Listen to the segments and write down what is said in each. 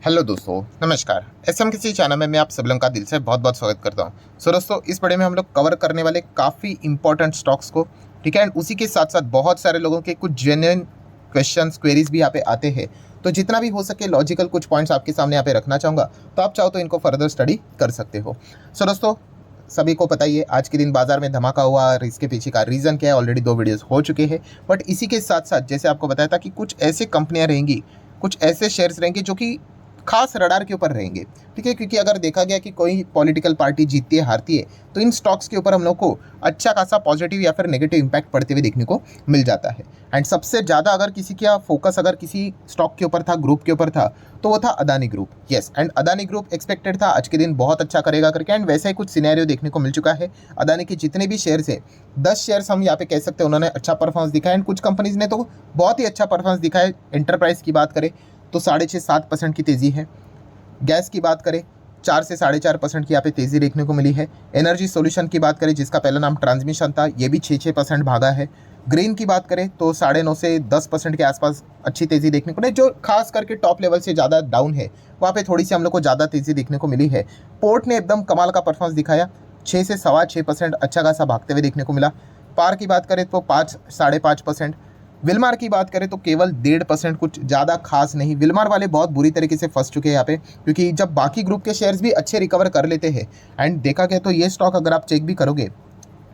Hello दोस्तों, नमस्कार। SM किसी चैनल में मैं आप सब लोगों का दिल से बहुत बहुत स्वागत करता हूं। दोस्तों, इस वीडियो में हम लोग कवर करने वाले काफ़ी इंपॉर्टेंट स्टॉक्स को, ठीक है, एंड उसी के साथ साथ बहुत सारे लोगों के कुछ जेन्युइन क्वेश्चंस क्वेरीज भी यहाँ पे आते हैं। तो जितना भी हो सके लॉजिकल कुछ पॉइंट्स आपके सामने यहाँ पे रखना चाहूँगा, तो आप चाहो तो इनको फर्दर स्टडी कर सकते हो। दोस्तों, सभी को पता ही है आज के दिन बाजार में धमाका हुआ और इसके पीछे का रीज़न क्या है, ऑलरेडी 2 वीडियोस हो चुके हैं। बट इसी के साथ साथ जैसे आपको बताया था कि कुछ ऐसी कंपनियां रहेंगी, कुछ ऐसे शेयर्स रहेंगे जो कि खास रडार के ऊपर रहेंगे, ठीक है, क्योंकि अगर देखा गया कि कोई पॉलिटिकल पार्टी जीतती है हारती है तो इन स्टॉक्स के ऊपर हम लोग को अच्छा खासा पॉजिटिव या फिर नेगेटिव इंपैक्ट पड़ते हुए देखने को मिल जाता है। एंड सबसे ज़्यादा अगर किसी का फोकस अगर किसी स्टॉक के ऊपर था, ग्रुप के ऊपर था, तो वो था Adani group. Yes, and Adani group expected था आज के दिन बहुत अच्छा करेगा करके, एंड वैसे ही कुछ सिनेरियो देखने को मिल चुका है। अदानी के जितने भी शेयर्स है, 10 शेयर्स हम यहाँ पे कह सकते हैं उन्होंने अच्छा परफॉर्मेंस दिखाया, एंड कुछ कंपनीज ने तो बहुत ही अच्छा परफॉर्मेंस दिखाया। एंटरप्राइज की बात करें तो 6.5-7% की तेज़ी है। गैस की बात करें 4 से 4.5% की यहाँ पे तेज़ी देखने को मिली है। एनर्जी सॉल्यूशन की बात करें जिसका पहला नाम ट्रांसमिशन था, ये भी 6% भागा है। ग्रीन की बात करें तो 9.5 से 10% के आसपास अच्छी तेज़ी देखने को मिली। जो खास करके टॉप लेवल से ज़्यादा डाउन है वहाँ पे थोड़ी सी हम लोग को ज़्यादा तेज़ी देखने को मिली है। पोर्ट ने एकदम कमाल का परफॉर्मेंस दिखाया, 6 से 6.25% अच्छा खासा भागते हुए देखने को मिला। पार की बात करें तो 5-5.5%। विलमार की बात करें तो केवल 1.5%, कुछ ज़्यादा खास नहीं। विलमार वाले बहुत बुरी तरीके से फंस चुके हैं यहाँ पे, क्योंकि जब बाकी ग्रुप के शेयर्स भी अच्छे रिकवर कर लेते हैं, एंड देखा गया तो ये स्टॉक अगर आप चेक भी करोगे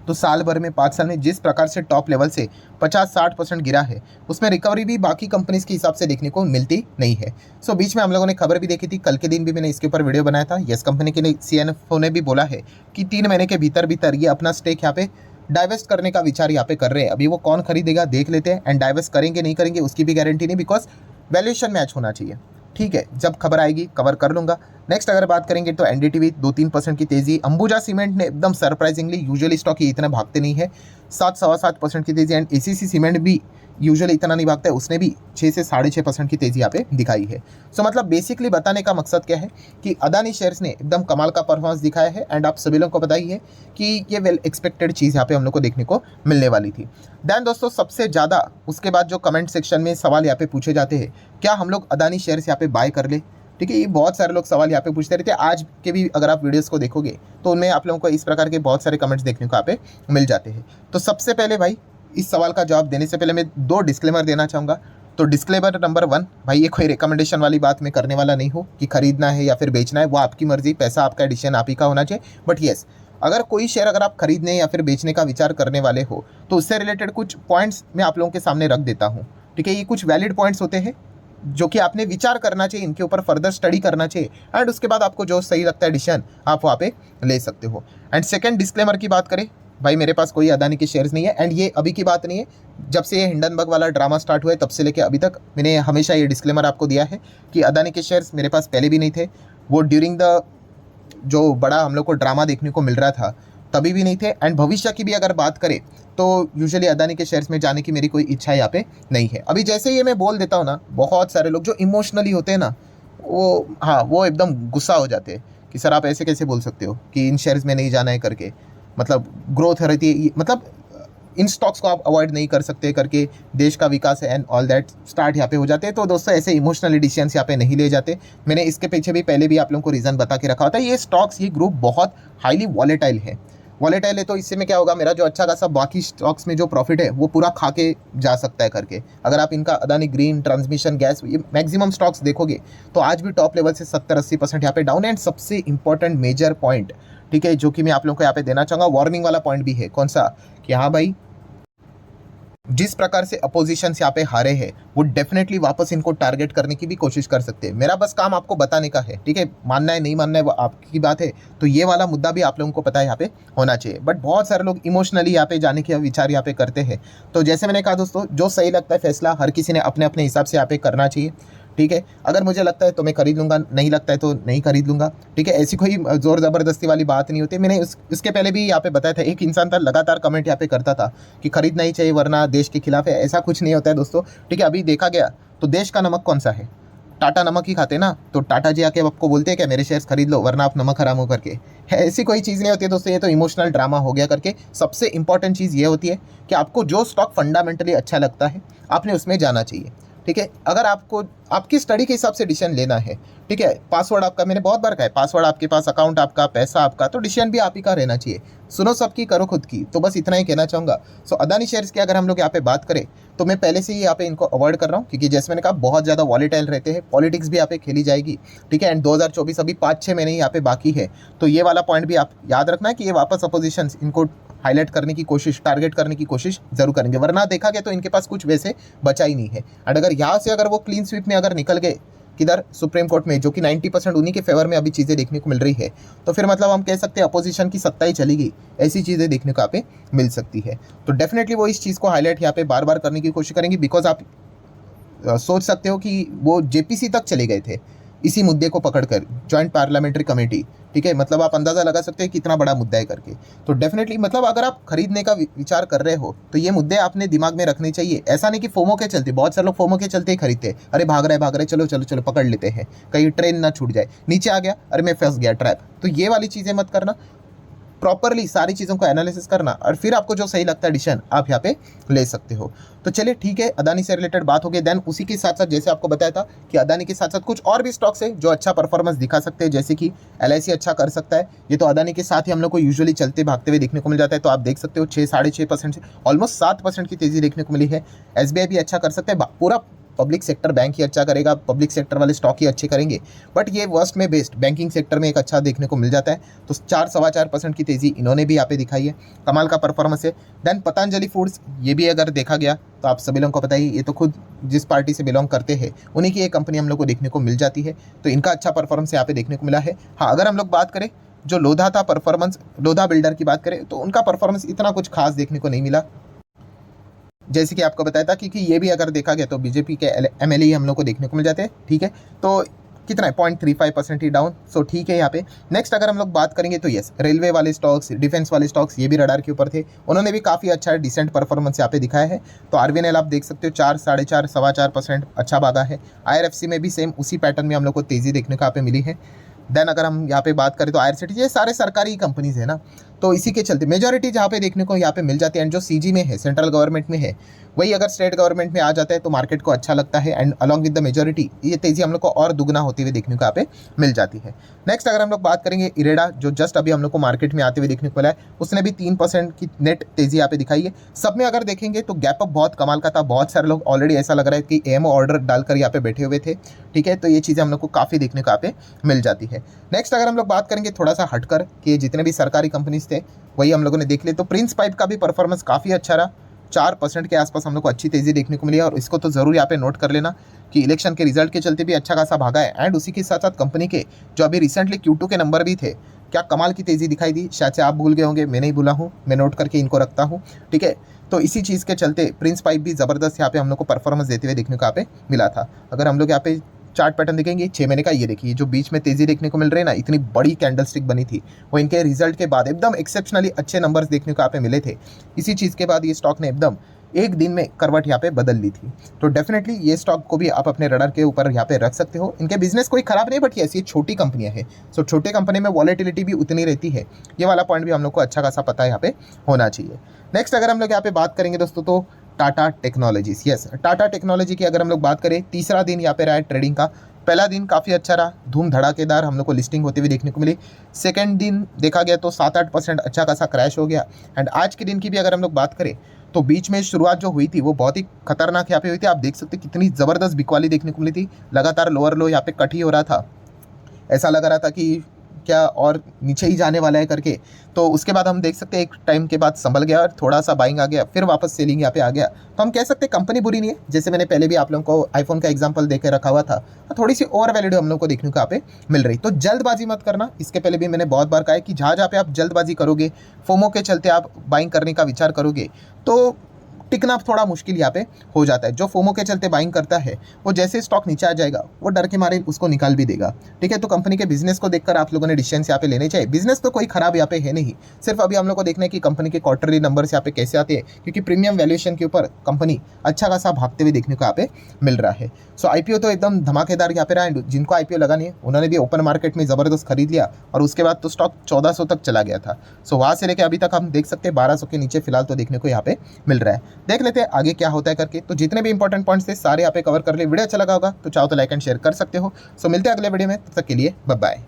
तो साल भर में 5 साल में जिस प्रकार से टॉप लेवल से 50-60% गिरा है, उसमें रिकवरी भी बाकी कंपनीज के हिसाब से देखने को मिलती नहीं है। बीच में हम लोगों ने खबर भी देखी थी, कल के दिन भी मैंने इसके ऊपर वीडियो बनाया था। यस कंपनी के CNFO ने भी बोला है कि 3 महीने के भीतर भीतर ये अपना स्टेक यहाँ पे डाइवेस्ट करने का विचार यहाँ पे कर रहे हैं। अभी वो कौन खरीदेगा देख लेते हैं, एंड डाइवेस्ट करेंगे नहीं करेंगे उसकी भी गारंटी नहीं, बिकॉज वैल्यूएशन मैच होना चाहिए। ठीक है, जब खबर आएगी कवर कर लूँगा। नेक्स्ट अगर बात करेंगे तो एनडीटीवी 2-3% की तेज़ी। अंबुजा सीमेंट ने एकदम सरप्राइजिंगली, यूजुअली स्टॉक ये इतना भागते नहीं है, 7-7.25% की तेज़ी। एंड एसीसी सीमेंट भी यूजुअली इतना नहीं भागता है, उसने भी 6 से 6.5% की तेज़ी यहाँ पे दिखाई है। मतलब बेसिकली बताने का मकसद क्या है कि अदानी शेयर्स ने एकदम कमाल का परफॉर्मेंस दिखाया है, एंड आप सभी लोगों को पता ही है कि ये वेल एक्सपेक्टेड चीज़ यहाँ पे हम लोग को देखने को मिलने वाली थी। देन दोस्तों, सबसे ज़्यादा उसके बाद जो कमेंट सेक्शन में सवाल यहाँ पे पूछे जाते हैं, क्या हम लोग अदानी शेयर्स यहाँ पे बाय कर ले, ठीक है, ये बहुत सारे लोग सवाल यहाँ पे पूछते रहते हैं। आज के भी अगर आप वीडियोस को देखोगे तो उनमें आप लोगों को इस प्रकार के बहुत सारे कमेंट्स देखने को यहाँ पे मिल जाते हैं। तो सबसे पहले भाई, इस सवाल का जवाब देने से पहले मैं 2 डिस्क्लेमर देना चाहूँगा। तो डिस्क्लेमर नंबर 1, भाई ये कोई रिकमेंडेशन वाली बात मैं करने वाला नहीं हूँ कि खरीदना है या फिर बेचना है, वो आपकी मर्जी, पैसा आपका, डिसीजन आप ही का होना चाहिए। बट येस, अगर कोई शेयर अगर आप खरीदने या फिर बेचने का विचार करने वाले हो तो उससे रिलेटेड कुछ पॉइंट्स मैं आप लोगों के सामने रख देता हूँ, ठीक है। ये कुछ वैलिड पॉइंट्स होते हैं जो कि आपने विचार करना चाहिए, इनके ऊपर फर्दर स्टडी करना चाहिए, एंड उसके बाद आपको जो सही लगता है डिसीजन आप वहाँ पे ले सकते हो। एंड सेकंड डिस्क्लेमर की बात करें, भाई मेरे पास कोई अदानी के शेयर्स नहीं है, एंड ये अभी की बात नहीं है, जब से ये हिंडनबर्ग वाला ड्रामा स्टार्ट हुआ है तब से लेके अभी तक मैंने हमेशा ये डिस्क्लेमर आपको दिया है कि अदानी के शेयर्स मेरे पास पहले भी नहीं थे। वो ड्यूरिंग द जो बड़ा हम लोग को ड्रामा देखने को मिल रहा था तभी भी नहीं थे, एंड भविष्य की भी अगर बात करें तो यूजुअली अदानी के शेयर्स में जाने की मेरी कोई इच्छा यहाँ पे नहीं है। अभी जैसे ये मैं बोल देता हूँ ना, बहुत सारे लोग जो इमोशनली होते हैं ना, वो एकदम गुस्सा हो जाते हैं कि सर आप ऐसे कैसे बोल सकते हो कि इन शेयर्स में नहीं जाना है करके, मतलब ग्रोथ रहती है, मतलब इन स्टॉक्स को आप अवॉइड नहीं कर सकते करके, देश का विकास है एंड ऑल दैट स्टार्ट यहाँ पे हो जाते हैं। तो दोस्तों, ऐसे इमोशनल डिसीजंस यहाँ पे नहीं ले जाते। मैंने इसके पीछे भी पहले भी आप लोगों को रीज़न बता के रखा होता है। ये स्टॉक्स, ये ग्रुप बहुत हाईली वॉलेटाइल है। वॉलेटाइल है तो इससे में क्या होगा, मेरा जो अच्छा खासा बाकी स्टॉक्स में जो प्रॉफिट है वो पूरा खा के जा सकता है करके। अगर आप इनका अदानी ग्रीन, ट्रांसमिशन, गैस, ये मैक्सिमम स्टॉक्स देखोगे तो आज भी टॉप लेवल से 70-80% यहाँ पे डाउन है। एंड सबसे इंपॉर्टेंट मेजर पॉइंट, ठीक है, जो कि मैं आप लोगों को यहाँ पे देना चाहूँगा, वार्निंग वाला पॉइंट भी है। कौन सा? कि हाँ भाई, जिस प्रकार से अपोजिशन यहाँ पे हारे हैं वो डेफिनेटली वापस इनको टारगेट करने की भी कोशिश कर सकते हैं। मेरा बस काम आपको बताने का है, ठीक है, मानना है नहीं मानना है वो आपकी बात है। तो ये वाला मुद्दा भी आप लोगों को पता है यहाँ पे होना चाहिए। बट बहुत सारे लोग इमोशनली यहाँ पे जाने के विचार यहाँ पे करते हैं। तो जैसे मैंने कहा दोस्तों, जो सही लगता है फैसला हर किसी ने अपने अपने हिसाब से यहाँ पे करना चाहिए, ठीक है। अगर मुझे लगता है तो मैं खरीद लूँगा, नहीं लगता है तो नहीं खरीद लूँगा, ठीक है। ऐसी कोई ज़ोर ज़बरदस्ती वाली बात नहीं होती। मैंने इसके पहले भी यहाँ पे बताया था, एक इंसान था लगातार कमेंट यहाँ पे करता था कि खरीदना ही चाहिए वरना देश के खिलाफ है। ऐसा कुछ नहीं होता है दोस्तों, ठीक है। अभी देखा गया तो देश का नमक कौन सा है? टाटा नमक ही खाते ना, तो टाटा जी आके आपको बोलते हैं क्या मेरे शेयर्स खरीद लो वरना आप नमक हराम हो करके? ऐसी कोई चीज़ नहीं होती है दोस्तों, ये तो इमोशनल ड्रामा हो गया करके। सबसे इंपॉर्टेंट चीज़ ये होती है कि आपको जो स्टॉक फंडामेंटली अच्छा लगता है आपने उसमें जाना चाहिए, ठीक है। अगर आपको आपकी स्टडी के हिसाब से डिसीजन लेना है, ठीक है, पासवर्ड आपका, मैंने बहुत बार कहा है, पासवर्ड आपके पास, अकाउंट आपका, पैसा आपका, तो डिसीजन भी आप ही का रहना चाहिए। सुनो सबकी, करो खुद की। तो बस इतना ही कहना चाहूँगा। सो अदानी शेयर्स की अगर हम लोग यहाँ पे बात करें तो मैं पहले से ही यहाँ पे इनको अवॉइड कर रहा हूँ, क्योंकि जैसे मैंने कहा बहुत ज़्यादा वॉलेटाइल रहते हैं, पॉलिटिक्स भी यहाँ पे खेली जाएगी, ठीक है। एंड 2024 अभी 5-6 महीने यहाँ पे बाकी है, तो ये वाला पॉइंट भी आप याद रखना है कि ये वापस अपोजिशन इनको हाईलाइट करने की कोशिश, टारगेट करने की कोशिश जरूर करेंगे, वरना देखा गया तो इनके पास कुछ वैसे बचा ही नहीं है। एंड अगर यहाँ से अगर वो क्लीन स्वीप में अगर निकल गए किधर, सुप्रीम कोर्ट में, जो कि 90% उन्हीं के फेवर में अभी चीज़ें देखने को मिल रही है, तो फिर मतलब हम कह सकते हैं अपोजिशन की सत्ता ही चली गई, ऐसी चीज़ें देखने को यहाँ पे मिल सकती है। तो डेफिनेटली वो इस चीज़ को हाईलाइट यहाँ पे बार बार करने की कोशिश करेंगे, बिकॉज आप सोच सकते हो कि वो जेपीसी तक चले गए थे इसी मुद्दे को पकड़कर, जॉइंट पार्लियामेंट्री कमेटी, ठीक है। मतलब आप अंदाज़ा लगा सकते हैं कितना बड़ा मुद्दा है करके। तो डेफिनेटली मतलब अगर आप खरीदने का विचार कर रहे हो तो ये मुद्दे आपने दिमाग में रखने चाहिए। ऐसा नहीं कि फोमो के चलते, बहुत सारे लोग फोमो के चलते ही खरीदते, अरे भाग रहे चलो चलो चलो पकड़ लेते हैं, कहीं ट्रेन ना छूट जाए, नीचे आ गया, अरे मैं फंस गया, ट्रैप। तो ये वाली चीज़ें मत करना, प्रॉपरली सारी चीज़ों को एनालिसिस करना, और फिर आपको जो सही लगता है डिसीजन आप यहाँ पे ले सकते हो। तो चलिए ठीक है, अदानी से रिलेटेड बात हो गई। देन उसी के साथ साथ जैसे आपको बताया था कि अदानी के साथ साथ कुछ और भी स्टॉक्स है जो अच्छा परफॉर्मेंस दिखा सकते हैं, जैसे कि LIC अच्छा कर सकता है। ये तो अदानी के साथ ही हम लोग को यूजुअली चलते भागते हुए देखने को मिल जाता है। तो आप देख सकते हो 6-6.5% से ऑलमोस्ट 7% की तेज़ी देखने को मिली है। SBI भी अच्छा कर सकता है, पूरा पब्लिक सेक्टर बैंक ही अच्छा करेगा, पब्लिक सेक्टर वाले स्टॉक ही अच्छे करेंगे, बट ये वर्स्ट में बेस्ट बैंकिंग सेक्टर में एक अच्छा देखने को मिल जाता है। तो 4-4.25% की तेज़ी इन्होंने भी यहाँ पे दिखाई है, कमाल का परफॉर्मेंस है। देन पतंजलि फूड्स, ये भी अगर देखा गया तो आप सभी लोगों को पता ही, ये तो खुद जिस पार्टी से बिलोंग करते हैं उन्हीं की एक कंपनी हम लोग को देखने को मिल जाती है, तो इनका अच्छा परफॉर्मेंस यहाँ पे देखने को मिला है। हाँ, अगर हम लोग बात करें जो लोधा था परफॉर्मेंस, लोधा बिल्डर की बात करें तो उनका परफॉर्मेंस इतना कुछ खास देखने को नहीं मिला, जैसे कि आपको बताया था, क्योंकि ये भी अगर देखा गया तो बीजेपी के MLA हम लोग को देखने को मिल जाते हैं, ठीक है। तो कितना है, 0.35% ही डाउन, सो ठीक है यहाँ पे। नेक्स्ट अगर हम लोग बात करेंगे तो यस, रेलवे वाले स्टॉक्स, डिफेंस वाले स्टॉक्स, ये भी रडार के ऊपर थे, उन्होंने भी काफ़ी अच्छा डिसेंट परफॉर्मेंस यहाँ पे दिखाया है। तो RVNL आप देख सकते हो 4, 4.5, 4.25% अच्छा भागा है। IRFC में भी सेम उसी पैटर्न में हम लोग को तेज़ी देखने को यहाँ पे मिली है। देन अगर हम यहाँ पे बात करें तो IRCTC, ये सारे सरकारी कंपनीज है ना, तो इसी के चलते मेजॉरिटी जहाँ पे देखने को यहाँ पे मिल जाती है। एंड जो CG में है, सेंट्रल गवर्नमेंट में है, वही अगर स्टेट गवर्नमेंट में आ जाता है तो मार्केट को अच्छा लगता है। And along with the majority ये तेज़ी हम लोग को और दुगना होती हुई देखने को यहाँ पे मिल जाती है। नेक्स्ट अगर हम लोग बात करेंगे इरेडा, जो जस्ट अभी हम लोग को मार्केट में आते हुए देखने को मिला है, उसने भी 3% की नेट तेज़ी यहाँ पे दिखाई है। सब में अगर देखेंगे तो गैप अप बहुत कमाल का था, बहुत सारे लोग ऑलरेडी ऐसा लग रहा है कि AMO ऑर्डर डालकर यहाँ पे बैठे हुए थे, ठीक है। तो ये चीज़ें हम लोग को काफ़ी देखने को यहाँ पे मिल जाती है। नेक्स्ट अगर हम लोग बात करेंगे थोड़ा सा हटकर कि जितने भी सरकारी कंपनीज थे वही हम लोगों ने देख लिए, तो प्रिंस पाइप का भी परफॉर्मेंस काफ़ी अच्छा रहा, 4% के आसपास हम लोग को अच्छी तेज़ी देखने को मिली है। और इसको तो ज़रूर यहाँ पे नोट कर लेना कि इलेक्शन के रिजल्ट के चलते भी अच्छा खासा भागा है। एंड उसी के साथ साथ कंपनी के जो अभी रिसेंटली Q2 के नंबर भी थे, क्या कमाल की तेज़ी दिखाई दी, शायद से आप भूल गए होंगे, मैं नहीं भूला हूँ, मैं नोट करके इनको रखता हूँ, ठीक है। तो इसी चीज़ के चलते प्रिंस पाइप भी ज़बरदस्त यहाँ पे हम लोग को परफॉर्मेंस देते हुए देखने को यहाँ पे मिला था। अगर हम लोग यहाँ पे चार्ट पैटर्न देखेंगे 6 महीने का, ये देखिए जो बीच में तेज़ी देखने को मिल रही है ना, इतनी बड़ी कैंडल स्टिक बनी थी, वो इनके रिजल्ट के बाद एकदम एक्सेप्शनली अच्छे नंबर्स देखने को यहाँ पे मिले थे। इसी चीज़ के बाद ये स्टॉक ने एकदम एक दिन में करवट यहाँ पे बदल ली थी। तो डेफिनेटली ये स्टॉक को भी आप अपने रडार के ऊपर यहाँ पे रख सकते हो। इनके बिजनेस कोई खराब नहीं, बट ऐसी छोटी कंपनियाँ हैं, सो छोटे कंपनी में वॉलेटिलिटी भी उतनी रहती है, ये वाला पॉइंट भी हम लोग को अच्छा खासा पता है यहाँ पे होना चाहिए। नेक्स्ट अगर हम लोग यहाँ पे बात करेंगे दोस्तों तो Tata technologies, yes Tata technology की अगर हम लोग बात करें, तीसरा दिन यहाँ पे रहा है ट्रेडिंग का। पहला दिन काफ़ी अच्छा रहा, धूम धड़ाकेदार हम लोग को लिस्टिंग होते हुए देखने को मिली। सेकंड दिन देखा गया तो 7-8% अच्छा खासा क्रैश हो गया। एंड आज के दिन की भी अगर हम लोग बात करें तो बीच में शुरुआत जो हुई थी वो बहुत ही खतरनाक यहाँ पे हुई थी। आप देख सकते कितनी ज़बरदस्त बिकवाली देखने को मिली थी, लगातार लोअर लो यहाँ पे कट ही हो रहा था, ऐसा लग रहा था कि क्या और नीचे ही जाने वाला है करके। तो उसके बाद हम देख सकते हैं एक टाइम के बाद संभल गया और थोड़ा सा बाइंग आ गया, फिर वापस सेलिंग यहाँ पे आ गया। तो हम कह सकते हैं कंपनी बुरी नहीं है, जैसे मैंने पहले भी आप लोगों को आईफोन का एग्जांपल देकर रखा हुआ था, थोड़ी सी ओवर वैल्यूड हम लोग को देखने को यहाँ पे मिल रही। तो जल्दबाजी मत करना, इसके पहले भी मैंने बहुत बार कहा है कि जहाँ पे आप जल्दबाजी करोगे, फोमो के चलते आप बाइंग करने का विचार करोगे, तो टिकना थोड़ा मुश्किल यहाँ पे हो जाता है। जो फोमो के चलते बाइंग करता है वो जैसे स्टॉक नीचे आ जाएगा वो डर के मारे उसको निकाल भी देगा, ठीक है। तो कंपनी के बिजनेस को देखकर आप लोगों ने डिसीजन यहाँ पे लेने चाहिए। बिजनेस तो कोई खराब यहाँ पे है नहीं, सिर्फ अभी हम लोग को देखना है कि कंपनी के क्वार्टरली नंबर्स यहाँ पे कैसे आते हैं, क्योंकि प्रीमियम वैल्यूएशन के ऊपर कंपनी अच्छा खासा भागते हुए देखने को यहाँ पे मिल रहा है। सो IPO तो एकदम धमाकेदार यहाँ पे रहा है। जिनको IPO लगानी है उन्होंने भी ओपन मार्केट में ज़बरदस्त खरीद लिया और उसके बाद तो स्टॉक 1400 तक चला गया था। सो वहाँ से लेकर अभी तक हम देख सकते हैं 1200 के नीचे फिलहाल तो देखने को यहाँ पे मिल रहा है। देख लेते हैं आगे क्या होता है करके। तो जितने भी इंपॉर्टेंट पॉइंट्स थे सारे यहाँ पे कवर कर लिए। वीडियो अच्छा लगा होगा तो चाहो तो लाइक एंड शेयर कर सकते हो। सो मिलते हैं अगले वीडियो में, तब तक के लिए बाय बाय।